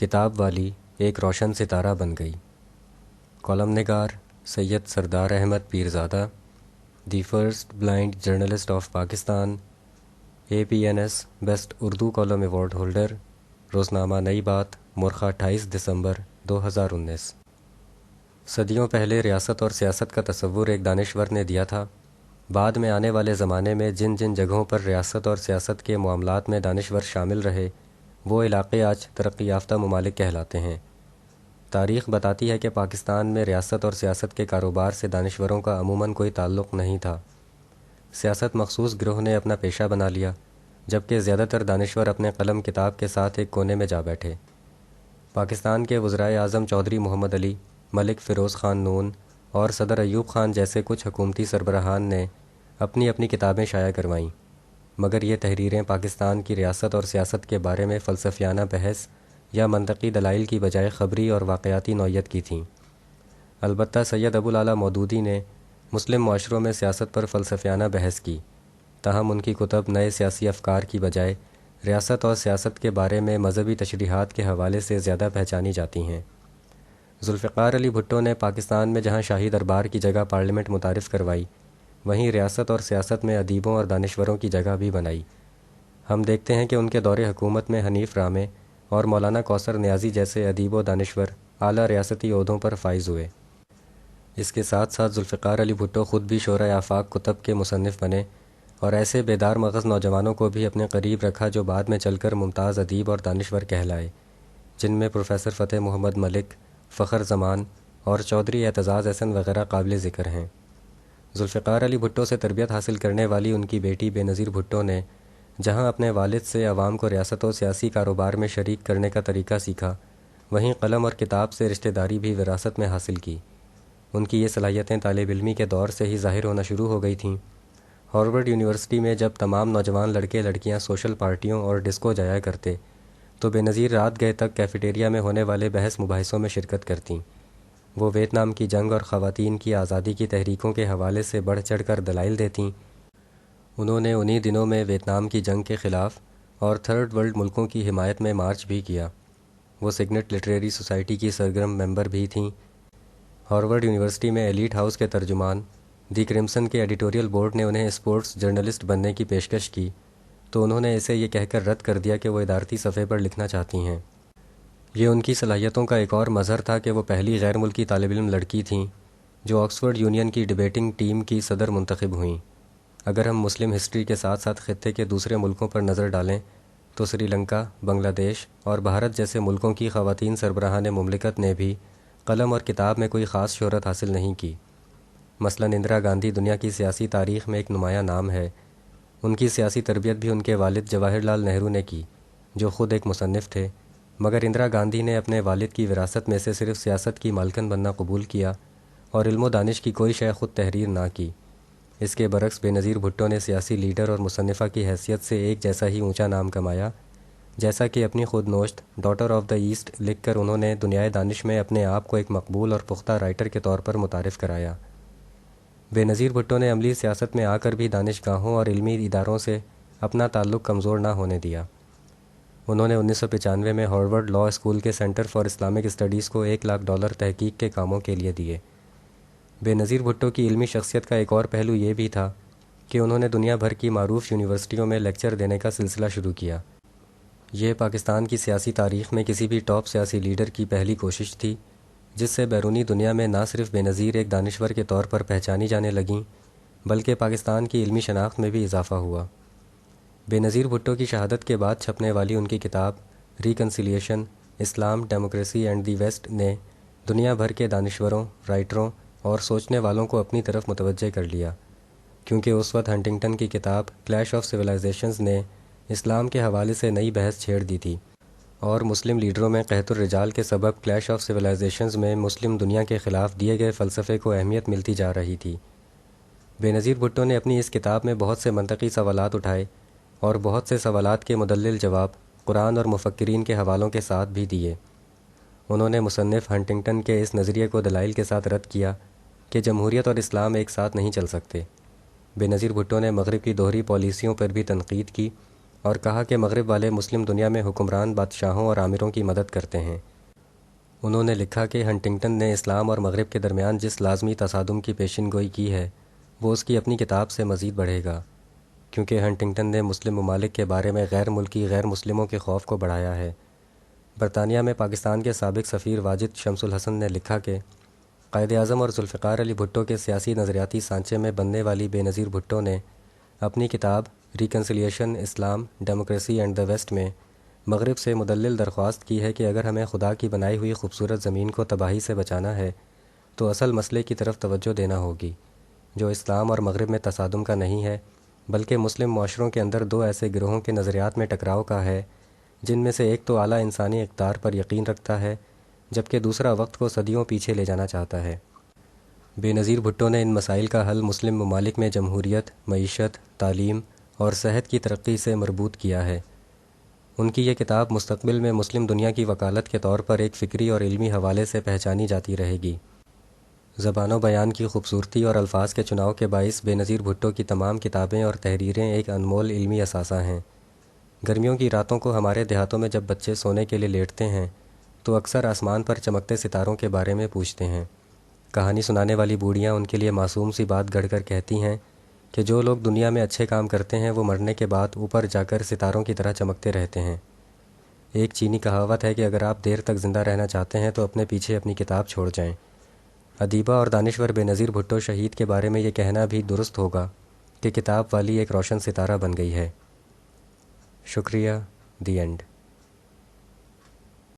کتاب والی ایک روشن ستارہ بن گئی۔ کالم نگار Syed Sardar Ahmed Pirzada, the first blind journalist of Pakistan, APNS best Urdu column award holder, روزنامہ نئی بات، مورخہ 28 دسمبر 2019۔ صدیوں پہلے ریاست اور سیاست کا تصور ایک دانشور نے دیا تھا۔ بعد میں آنے والے زمانے میں جن جن جگہوں پر ریاست اور سیاست کے معاملات میں دانشور شامل رہے، وہ علاقے آج ترقی یافتہ ممالک کہلاتے ہیں۔ تاریخ بتاتی ہے کہ پاکستان میں ریاست اور سیاست کے کاروبار سے دانشوروں کا عموماً کوئی تعلق نہیں تھا۔ سیاست مخصوص گروہ نے اپنا پیشہ بنا لیا، جبکہ زیادہ تر دانشور اپنے قلم کتاب کے ساتھ ایک کونے میں جا بیٹھے۔ پاکستان کے وزرائے اعظم چودھری محمد علی، ملک فیروز خان نون اور صدر ایوب خان جیسے کچھ حکومتی سربراہان نے اپنی اپنی کتابیں شائع کروائیں، مگر یہ تحریریں پاکستان کی ریاست اور سیاست کے بارے میں فلسفیانہ بحث یا منطقی دلائل کی بجائے خبری اور واقعاتی نوعیت کی تھیں۔ البتہ سید ابوالعلا مودودی نے مسلم معاشروں میں سیاست پر فلسفیانہ بحث کی، تاہم ان کی کتب نئے سیاسی افکار کی بجائے ریاست اور سیاست کے بارے میں مذہبی تشریحات کے حوالے سے زیادہ پہچانی جاتی ہیں۔ ذوالفقار علی بھٹو نے پاکستان میں جہاں شاہی دربار کی جگہ پارلیمنٹ متعارف کروائی، وہیں ریاست اور سیاست میں ادیبوں اور دانشوروں کی جگہ بھی بنائی۔ ہم دیکھتے ہیں کہ ان کے دور حکومت میں حنیف رامے اور مولانا کوثر نیازی جیسے ادیب و دانشور اعلیٰ ریاستی عہدوں پر فائز ہوئے۔ اس کے ساتھ ساتھ ذوالفقار علی بھٹو خود بھی شورۂ آفاق کتب کے مصنف بنے اور ایسے بیدار مغز نوجوانوں کو بھی اپنے قریب رکھا جو بعد میں چل کر ممتاز ادیب اور دانشور کہلائے، جن میں پروفیسر فتح محمد ملک، فخر زمان اور چودھری اعتزاز احسن وغیرہ قابل ذکر ہیں۔ ذوالفقار علی بھٹو سے تربیت حاصل کرنے والی ان کی بیٹی بے نظیر بھٹو نے جہاں اپنے والد سے عوام کو ریاست و سیاسی کاروبار میں شریک کرنے کا طریقہ سیکھا، وہیں قلم اور کتاب سے رشتہ داری بھی وراثت میں حاصل کی۔ ان کی یہ صلاحیتیں طالب علمی کے دور سے ہی ظاہر ہونا شروع ہو گئی تھیں۔ ہارورڈ یونیورسٹی میں جب تمام نوجوان لڑکے لڑکیاں سوشل پارٹیوں اور ڈسکو جایا کرتے، تو بے نظیر رات گئے تک کیفیٹیریا میں ہونے والے بحث مباحثوں میں شرکت کرتیں۔ وہ ویتنام کی جنگ اور خواتین کی آزادی کی تحریکوں کے حوالے سے بڑھ چڑھ کر دلائل دیتیں۔ انہوں نے انہی دنوں میں ویتنام کی جنگ کے خلاف اور تھرڈ ورلڈ ملکوں کی حمایت میں مارچ بھی کیا۔ وہ سگنٹ لٹریری سوسائٹی کی سرگرم ممبر بھی تھیں۔ ہارورڈ یونیورسٹی میں ایلیٹ ہاؤس کے ترجمان دی کرمسن کے ایڈیٹوریل بورڈ نے انہیں اسپورٹس جرنلسٹ بننے کی پیشکش کی، تو انہوں نے اسے یہ کہہ کر رد کر دیا کہ وہ ادارتی صفحے پر لکھنا چاہتی ہیں۔ یہ ان کی صلاحیتوں کا ایک اور مظہر تھا کہ وہ پہلی غیر ملکی طالب علم لڑکی تھیں جو آکسفورڈ یونین کی ڈیبیٹنگ ٹیم کی صدر منتخب ہوئیں۔ اگر ہم مسلم ہسٹری کے ساتھ ساتھ خطے کے دوسرے ملکوں پر نظر ڈالیں تو سری لنکا، بنگلہ دیش اور بھارت جیسے ملکوں کی خواتین سربراہان مملکت نے بھی قلم اور کتاب میں کوئی خاص شہرت حاصل نہیں کی۔ مثلاً اندرا گاندھی دنیا کی سیاسی تاریخ میں ایک نمایاں نام ہے۔ ان کی سیاسی تربیت بھی ان کے والد جواہر لال نہرو نے کی، جو خود ایک مصنف تھے، مگر اندرا گاندھی نے اپنے والد کی وراثت میں سے صرف سیاست کی مالکن بننا قبول کیا اور علم و دانش کی کوئی شے خود تحریر نہ کی۔ اس کے برعکس بے نظیر بھٹو نے سیاسی لیڈر اور مصنفہ کی حیثیت سے ایک جیسا ہی اونچا نام کمایا، جیسا کہ اپنی خود نوشت ڈاٹر آف دا ایسٹ لکھ کر انہوں نے دنیائے دانش میں اپنے آپ کو ایک مقبول اور پختہ رائٹر کے طور پر متعارف کرایا۔ بے نظیر بھٹو نے عملی سیاست میں آ کر بھی دانشگاہوں اور علمی اداروں سے اپنا تعلق کمزور نہ ہونے دیا۔ انہوں نے 1995 میں ہارورڈ لاء اسکول کے سینٹر فار اسلامک اسٹڈیز کو $1,00,000 تحقیق کے کاموں کے لیے دیے۔ بے نظیر بھٹو کی علمی شخصیت کا ایک اور پہلو یہ بھی تھا کہ انہوں نے دنیا بھر کی معروف یونیورسٹیوں میں لیکچر دینے کا سلسلہ شروع کیا۔ یہ پاکستان کی سیاسی تاریخ میں کسی بھی ٹاپ سیاسی لیڈر کی پہلی کوشش تھی، جس سے بیرونی دنیا میں نہ صرف بے نظیر ایک دانشور کے طور پر پہچانی جانے لگیں، بلکہ پاکستان کی علمی شناخت میں بھی اضافہ ہوا۔ بے نظیر بھٹو کی شہادت کے بعد چھپنے والی ان کی کتاب reconciliation, Islam, democracy and the West نے دنیا بھر کے دانشوروں، رائٹروں اور سوچنے والوں کو اپنی طرف متوجہ کر لیا، کیونکہ اس وقت ہنٹنگٹن کی کتاب کلیش آف سویلائزیشنز نے اسلام کے حوالے سے نئی بحث چھیڑ دی تھی، اور مسلم لیڈروں میں قحط الرجال کے سبب کلیش آف سویلائزیشنز میں مسلم دنیا کے خلاف دیے گئے فلسفے کو اہمیت ملتی جا رہی تھی۔ بے نظیر بھٹو نے اپنی اس کتاب میں بہت سے منطقی سوالات اٹھائے اور بہت سے سوالات کے مدلل جواب قرآن اور مفکرین کے حوالوں کے ساتھ بھی دیے۔ انہوں نے مصنف ہنٹنگٹن کے اس نظریے کو دلائل کے ساتھ رد کیا کہ جمہوریت اور اسلام ایک ساتھ نہیں چل سکتے۔ بے نظیر بھٹو نے مغرب کی دوہری پالیسیوں پر بھی تنقید کی اور کہا کہ مغرب والے مسلم دنیا میں حکمران بادشاہوں اور آمروں کی مدد کرتے ہیں۔ انہوں نے لکھا کہ ہنٹنگٹن نے اسلام اور مغرب کے درمیان جس لازمی تصادم کی پیشن گوئی کی ہے وہ اس کی اپنی کتاب سے مزید بڑھے گا، کیونکہ ہنٹنگٹن نے مسلم ممالک کے بارے میں غیر ملکی غیر مسلموں کے خوف کو بڑھایا ہے۔ برطانیہ میں پاکستان کے سابق سفیر واجد شمس الحسن نے لکھا کہ قائد اعظم اور ذوالفقار علی بھٹو کے سیاسی نظریاتی سانچے میں بننے والی بے نظیر بھٹو نے اپنی کتاب reconciliation Islam democracy and the West میں مغرب سے مدلل درخواست کی ہے کہ اگر ہمیں خدا کی بنائی ہوئی خوبصورت زمین کو تباہی سے بچانا ہے تو اصل مسئلے کی طرف توجہ دینا ہوگی، جو اسلام اور مغرب میں تصادم کا نہیں ہے بلکہ مسلم معاشروں کے اندر دو ایسے گروہوں کے نظریات میں ٹکراؤ کا ہے جن میں سے ایک تو اعلیٰ انسانی اقدار پر یقین رکھتا ہے جبکہ دوسرا وقت کو صدیوں پیچھے لے جانا چاہتا ہے۔ بے نظیر بھٹو نے ان مسائل کا حل مسلم ممالک میں جمہوریت، معیشت، تعلیم اور صحت کی ترقی سے مربوط کیا ہے۔ ان کی یہ کتاب مستقبل میں مسلم دنیا کی وکالت کے طور پر ایک فکری اور علمی حوالے سے پہچانی جاتی رہے گی۔ زبان و بیان کی خوبصورتی اور الفاظ کے چناؤ کے باعث بے نظیر بھٹو کی تمام کتابیں اور تحریریں ایک انمول علمی اثاثہ ہیں۔ گرمیوں کی راتوں کو ہمارے دیہاتوں میں جب بچے سونے کے لیے لیٹتے ہیں تو اکثر آسمان پر چمکتے ستاروں کے بارے میں پوچھتے ہیں۔ کہانی سنانے والی بوڑھیاں ان کے لیے معصوم سی بات گڑھ کر کہتی ہیں کہ جو لوگ دنیا میں اچھے کام کرتے ہیں وہ مرنے کے بعد اوپر جا کر ستاروں کی طرح چمکتے رہتے ہیں۔ ایک چینی کہاوت ہے کہ اگر آپ دیر تک زندہ رہنا چاہتے ہیں تو اپنے پیچھے اپنی کتاب چھوڑ جائیں۔ ادیبہ اور دانشور بے نظیر بھٹو شہید کے بارے میں یہ کہنا بھی درست ہوگا کہ کتاب والی ایک روشن ستارہ بن گئی ہے۔ شکریہ، دی اینڈ۔